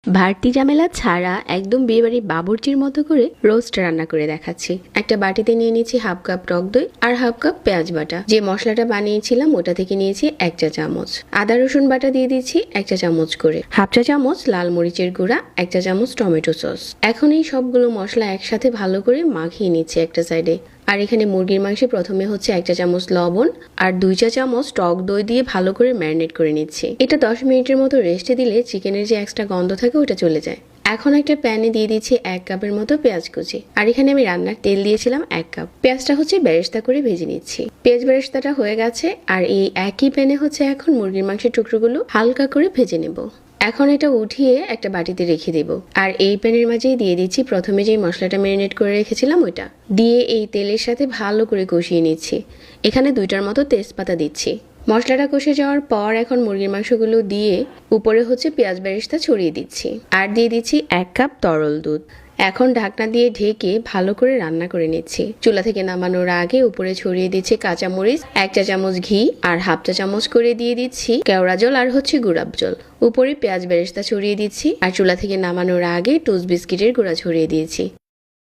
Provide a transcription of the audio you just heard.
বাড়তি ঝামেলা ছাড়া একদম বিয়েবাড়ির বাবুর্চির মতো করে রোস্ট রান্না করে দেখাচ্ছি। একটা বাটিতে নিয়ে নিয়েছি হাফ কাপ টক দই আর হাফ কাপ পেঁয়াজ বাটা। যে মশলাটা বানিয়েছিলাম ওটা থেকে নিয়েছি 1 চা চামচ। আদা রসুন বাটা দিয়ে দিচ্ছি 1 চা চামচ করে। হাফ চা চামচ লাল মরিচের গুঁড়া, 1 চা চামচ টমেটো সস। এখন এই সবগুলো মশলা একসাথে ভালো করে মাখিয়ে নিচ্ছি একটা সাইডে। আর এখানে মুরগির মাংসে প্রথমে হচ্ছে 1 চা চামচ লবণ আর 2 চা চামচ টক দই দিয়ে ভালো করে ম্যারিনেট করে নিচ্ছি। এটা 10 মিনিটের মতো রেস্টে দিলে চিকেনের যে এক্সট্রা গন্ধ থাকে ওটা চলে যায়। এখন একটা প্যানে দিয়ে দিচ্ছি 1 কাপের মতো পেঁয়াজ কুচি। আর এখানে আমি রান্নার তেল দিয়েছিলাম 1 কাপ। পেঁয়াজটা হচ্ছে বেরেস্তা করে ভেজে নিচ্ছি। পেঁয়াজ বেরেস্তাটা হয়ে গেছে আর এই একই প্যানে হচ্ছে এখন মুরগির মাংসের টুকরোগুলো হালকা করে ভেজে নেব। এখন এটা উঠিয়ে একটা বাটিতে রেখে দেব। আর এই প্যানের মাঝেই দিয়ে দিচ্ছি প্রথমে যেই মশলাটা ম্যারিনেট করে রেখেছিলাম ওইটা দিয়ে এই তেলের সাথে ভালো করে কষিয়ে নিচ্ছি। এখানে 2টার মতো তেজপাতা দিচ্ছি। মশলাটা কষে যাওয়ার পর এখন মুরগির মাংসগুলো দিয়ে উপরে হচ্ছে পেঁয়াজ বেরেস্তা ছড়িয়ে দিচ্ছি আর দিয়ে দিচ্ছি 1 কাপ তরল দুধ। এখন ঢাকনা দিয়ে ঢেকে ভালো করে রান্না করে নিচ্ছি। চুলা থেকে নামানোর আগে উপরে ছড়িয়ে দিচ্ছি কাঁচামরিচ, 1 চা চামচ ঘি আর হাফ চা চামচ করে দিয়ে দিচ্ছি কেওড়া জল আর হচ্ছে গোলাপ জল। উপরে পেঁয়াজ বেরেস্তা ছড়িয়ে দিচ্ছি আর চুলা থেকে নামানোর আগে টোস্ট বিস্কিটের গুঁড়া ছড়িয়ে দিয়েছি।